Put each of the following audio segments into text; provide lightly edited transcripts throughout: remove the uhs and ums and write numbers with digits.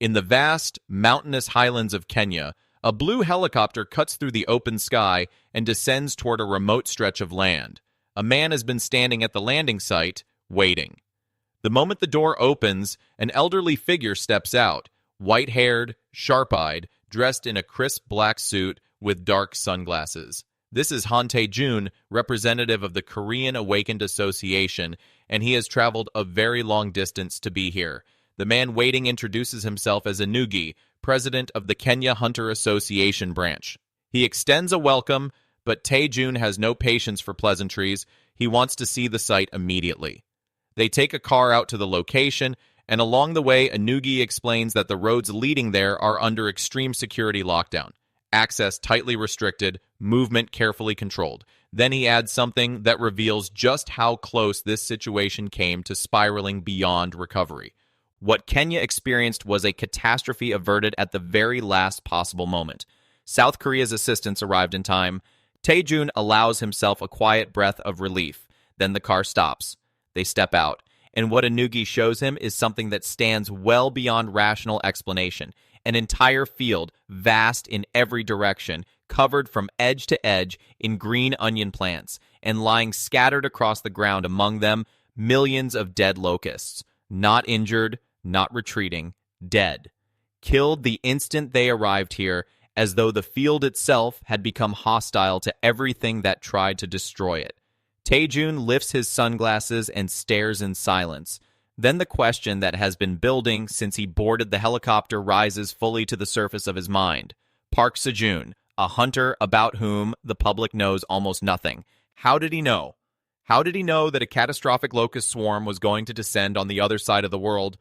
In the vast, mountainous highlands of Kenya, a blue helicopter cuts through the open sky and descends toward a remote stretch of land. A man has been standing at the landing site, waiting. The moment the door opens, an elderly figure steps out, white-haired, sharp-eyed, dressed in a crisp black suit with dark sunglasses. This is Han Tae-jun, representative of the Korean Awakened Association, and he has traveled a very long distance to be here. The man waiting introduces himself as Anugi, president of the Kenya Hunter Association branch. He extends a welcome, but Tae-jun has no patience for pleasantries. He wants to see the site immediately. They take a car out to the location, and along the way, Anugi explains that the roads leading there are under extreme security lockdown. Access tightly restricted, movement carefully controlled. Then he adds something that reveals just how close this situation came to spiraling beyond recovery. What Kenya experienced was a catastrophe averted at the very last possible moment. South Korea's assistance arrived in time. Tae-jun allows himself a quiet breath of relief. Then the car stops. They step out, and what Anugi shows him is something that stands well beyond rational explanation. An entire field, vast in every direction, covered from edge to edge in green onion plants, and lying scattered across the ground among them, millions of dead locusts. Not injured, not retreating, dead. Killed the instant they arrived here, as though the field itself had become hostile to everything that tried to destroy it. Tae-jun lifts his sunglasses and stares in silence. Then the question that has been building since he boarded the helicopter rises fully to the surface of his mind. Park Sejun, a hunter about whom the public knows almost nothing. How did he know? How did he know that a catastrophic locust swarm was going to descend on the other side of the world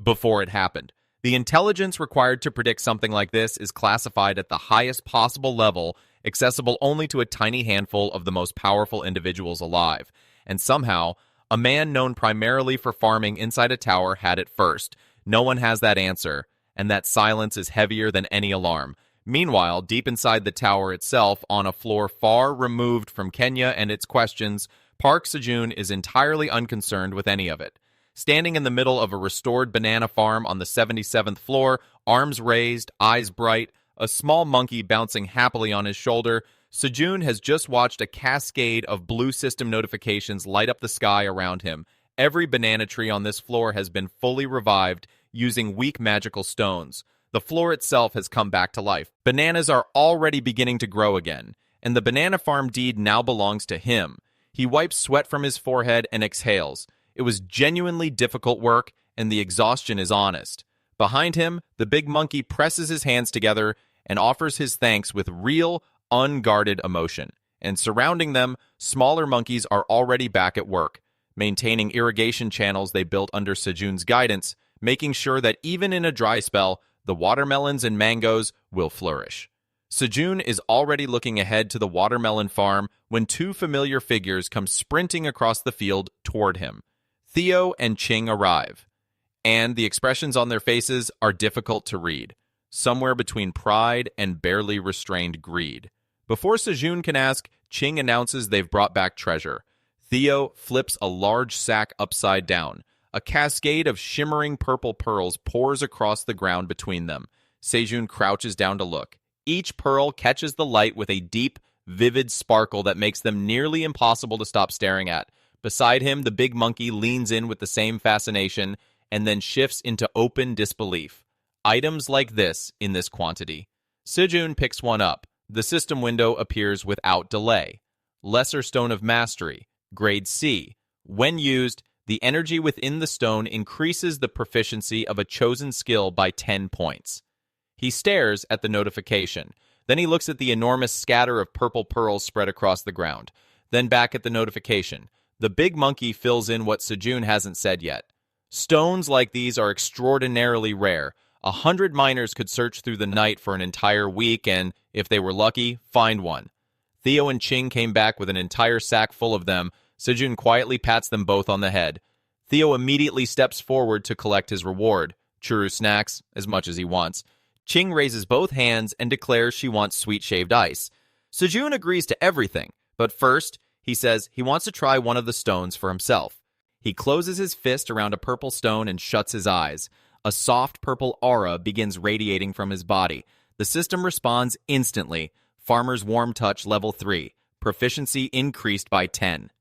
before it happened? The intelligence required to predict something like this is classified at the highest possible level, accessible only to a tiny handful of the most powerful individuals alive. And somehow, a man known primarily for farming inside a tower had it first. No one has that answer, and that silence is heavier than any alarm. Meanwhile, deep inside the tower itself, on a floor far removed from Kenya and its questions, Park Sejun is entirely unconcerned with any of it. Standing in the middle of a restored banana farm on the 77th floor, arms raised, eyes bright, a small monkey bouncing happily on his shoulder, Sejun has just watched a cascade of blue system notifications light up the sky around him. Every banana tree on this floor has been fully revived using weak magical stones. The floor itself has come back to life. Bananas are already beginning to grow again, and the banana farm deed now belongs to him. He wipes sweat from his forehead and exhales. It was genuinely difficult work, and the exhaustion is honest. Behind him, the big monkey presses his hands together and offers his thanks with real, unguarded emotion. And surrounding them, smaller monkeys are already back at work, maintaining irrigation channels they built under Sejun's guidance, making sure that even in a dry spell, the watermelons and mangoes will flourish. Sejun is already looking ahead to the watermelon farm when two familiar figures come sprinting across the field toward him. Theo and Ching arrive, and the expressions on their faces are difficult to read, somewhere between pride and barely restrained greed. Before Sejun can ask, Ching announces they've brought back treasure. Theo flips a large sack upside down. A cascade of shimmering purple pearls pours across the ground between them. Sejun crouches down to look. Each pearl catches the light with a deep, vivid sparkle that makes them nearly impossible to stop staring at. Beside him, the big monkey leans in with the same fascination and then shifts into open disbelief. Items like this in this quantity. Sejun picks one up. The system window appears without delay. Lesser Stone of Mastery, Grade C. When used, the energy within the stone increases the proficiency of a chosen skill by 10 points. He stares at the notification. Then he looks at the enormous scatter of purple pearls spread across the ground. Then back at the notification. The big monkey fills in what Sejun hasn't said yet. Stones like these are extraordinarily rare. 100 miners could search through the night for an entire week and, if they were lucky, find one. Theo and Ching came back with an entire sack full of them. Sejun quietly pats them both on the head. Theo immediately steps forward to collect his reward. Churu snacks, as much as he wants. Ching raises both hands and declares she wants sweet shaved ice. Sejun agrees to everything, but first, he says he wants to try one of the stones for himself. He closes his fist around a purple stone and shuts his eyes. A soft purple aura begins radiating from his body. The system responds instantly. Farmer's Warm Touch Level 3. Proficiency increased by 10.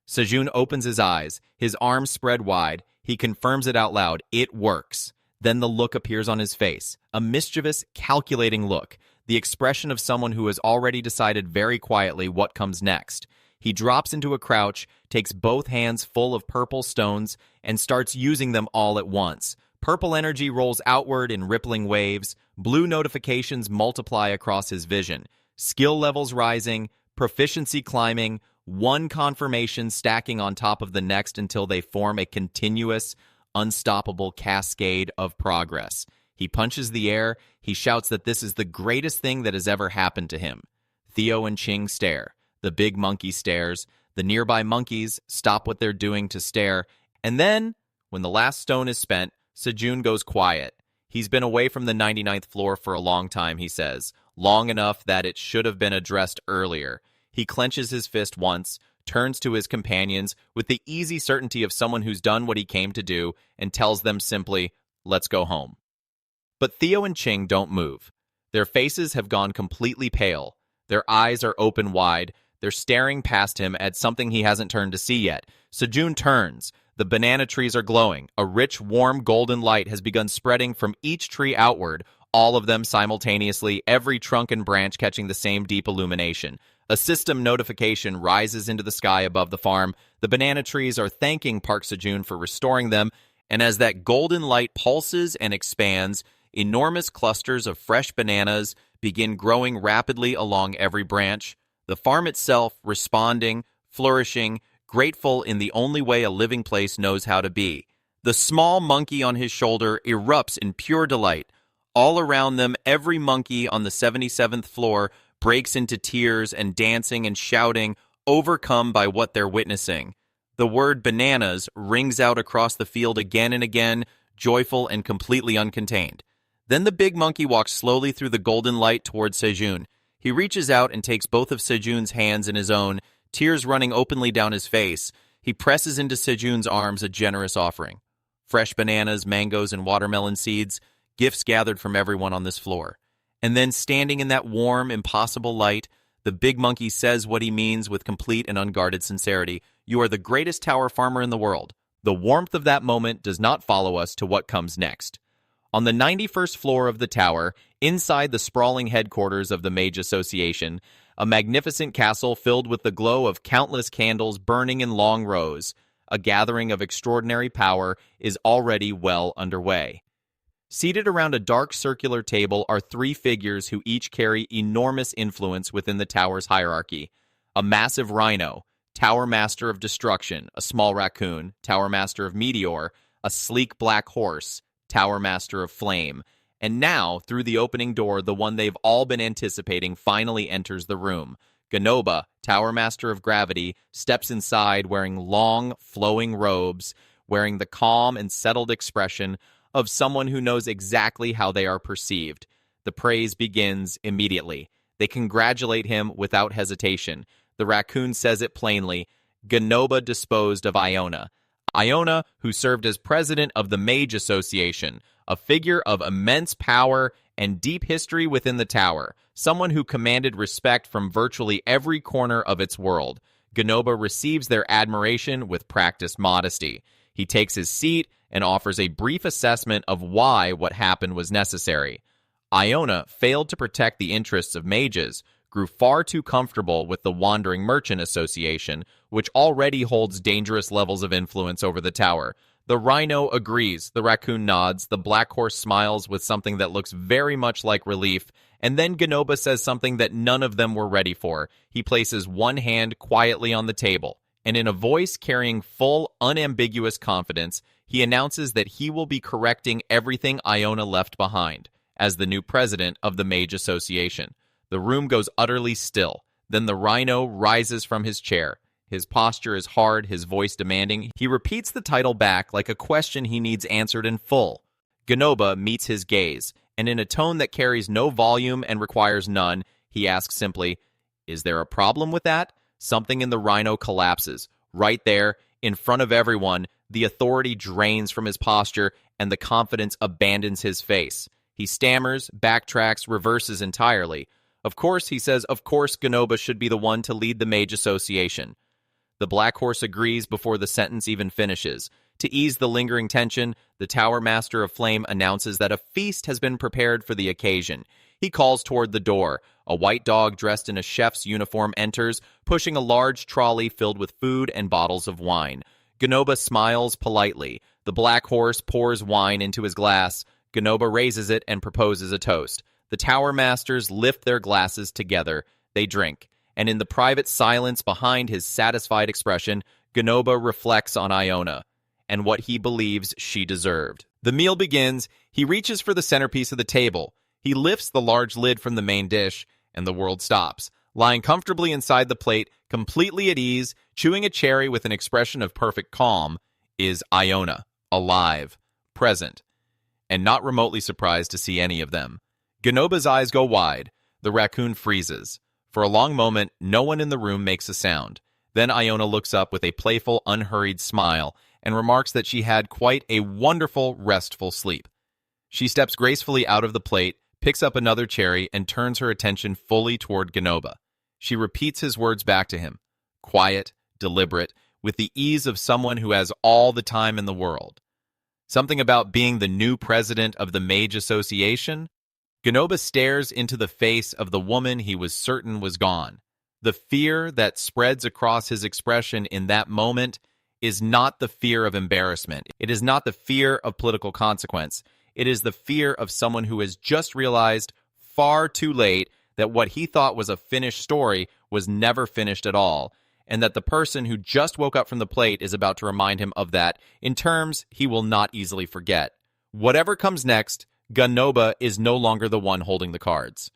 Sejun opens his eyes, his arms spread wide. He confirms it out loud. It works. Then the look appears on his face, a mischievous, calculating look, the expression of someone who has already decided very quietly what comes next. He drops into a crouch, takes both hands full of purple stones, and starts using them all at once. Purple energy rolls outward in rippling waves. Blue notifications multiply across his vision. Skill levels rising, proficiency climbing, one confirmation stacking on top of the next until they form a continuous, unstoppable cascade of progress. He punches the air. He shouts that this is the greatest thing that has ever happened to him. Theo and Ching stare. The big monkey stares. The nearby monkeys stop what they're doing to stare. And then, when the last stone is spent, Sejun goes quiet. He's been away from the 99th floor for a long time, he says. Long enough that it should have been addressed earlier. He clenches his fist once, turns to his companions with the easy certainty of someone who's done what he came to do, and tells them simply, "Let's go home." But Theo and Ching don't move. Their faces have gone completely pale. Their eyes are open wide. They're staring past him at something he hasn't turned to see yet. Sejun turns. The banana trees are glowing. A rich, warm, golden light has begun spreading from each tree outward, all of them simultaneously, every trunk and branch catching the same deep illumination. A system notification rises into the sky above the farm. The banana trees are thanking Park Sejun for restoring them, and as that golden light pulses and expands, enormous clusters of fresh bananas begin growing rapidly along every branch. The farm itself responding, flourishing, grateful in the only way a living place knows how to be. The small monkey on his shoulder erupts in pure delight. All around them, every monkey on the 77th floor breaks into tears and dancing and shouting, overcome by what they're witnessing. The word bananas rings out across the field again and again, joyful and completely uncontained. Then the big monkey walks slowly through the golden light towards Sejun. He reaches out and takes both of Sejun's hands in his own, tears running openly down his face. He presses into Sejun's arms a generous offering. Fresh bananas, mangoes, and watermelon seeds, gifts gathered from everyone on this floor. And then, standing in that warm, impossible light, the big monkey says what he means with complete and unguarded sincerity. "You are the greatest tower farmer in the world." The warmth of that moment does not follow us to what comes next. On the 91st floor of the tower, inside the sprawling headquarters of the Mage Association, a magnificent castle filled with the glow of countless candles burning in long rows, a gathering of extraordinary power is already well underway. Seated around a dark circular table are three figures who each carry enormous influence within the tower's hierarchy. A massive rhino, Tower Master of Destruction; a small raccoon, Tower Master of Meteor; a sleek black horse, Tower Master of Flame. And now, through the opening door, the one they've all been anticipating finally enters the room. Ganoba, Tower Master of Gravity, steps inside wearing long, flowing robes, wearing the calm and settled expression of someone who knows exactly how they are perceived. The praise begins immediately. They congratulate him without hesitation. The raccoon says it plainly. Ganoba disposed of Iona. Iona, who served as president of the Mage Association, a figure of immense power and deep history within the tower, someone who commanded respect from virtually every corner of its world. Ganoba receives their admiration with practiced modesty. He takes his seat and offers a brief assessment of why what happened was necessary. Iona failed to protect the interests of mages, grew far too comfortable with the Wandering Merchant Association, which already holds dangerous levels of influence over the tower. The rhino agrees, the raccoon nods, the black horse smiles with something that looks very much like relief, and then Ganoba says something that none of them were ready for. He places one hand quietly on the table, and in a voice carrying full, unambiguous confidence, he announces that he will be correcting everything Iona left behind, as the new president of the Mage Association. The room goes utterly still. Then the rhino rises from his chair. His posture is hard, his voice demanding. He repeats the title back like a question he needs answered in full. Ganoba meets his gaze, and in a tone that carries no volume and requires none, he asks simply, "Is there a problem with that?" Something in the rhino collapses. Right there, in front of everyone, the authority drains from his posture, and the confidence abandons his face. He stammers, backtracks, reverses entirely. Of course, he says, of course Ganoba should be the one to lead the Mage Association. The Black Horse agrees before the sentence even finishes. To ease the lingering tension, the Tower Master of Flame announces that a feast has been prepared for the occasion. He calls toward the door. A white dog dressed in a chef's uniform enters, pushing a large trolley filled with food and bottles of wine. Ganoba smiles politely. The Black Horse pours wine into his glass. Ganoba raises it and proposes a toast. The Tower Masters lift their glasses together. They drink. And in the private silence behind his satisfied expression, Ganoba reflects on Iona and what he believes she deserved. The meal begins. He reaches for the centerpiece of the table. He lifts the large lid from the main dish, and the world stops. Lying comfortably inside the plate, completely at ease, chewing a cherry with an expression of perfect calm, is Iona, alive, present, and not remotely surprised to see any of them. Ganoba's eyes go wide. The raccoon freezes. For a long moment, no one in the room makes a sound. Then Iona looks up with a playful, unhurried smile and remarks that she had quite a wonderful, restful sleep. She steps gracefully out of the plate, picks up another cherry, and turns her attention fully toward Ganoba. She repeats his words back to him, quiet, deliberate, with the ease of someone who has all the time in the world. Something about being the new president of the Mage Association? Ganoba stares into the face of the woman he was certain was gone. The fear that spreads across his expression in that moment is not the fear of embarrassment. It is not the fear of political consequence. It is the fear of someone who has just realized far too late that what he thought was a finished story was never finished at all, and that the person who just woke up from the plate is about to remind him of that in terms he will not easily forget. Whatever comes next, Ganoba is no longer the one holding the cards.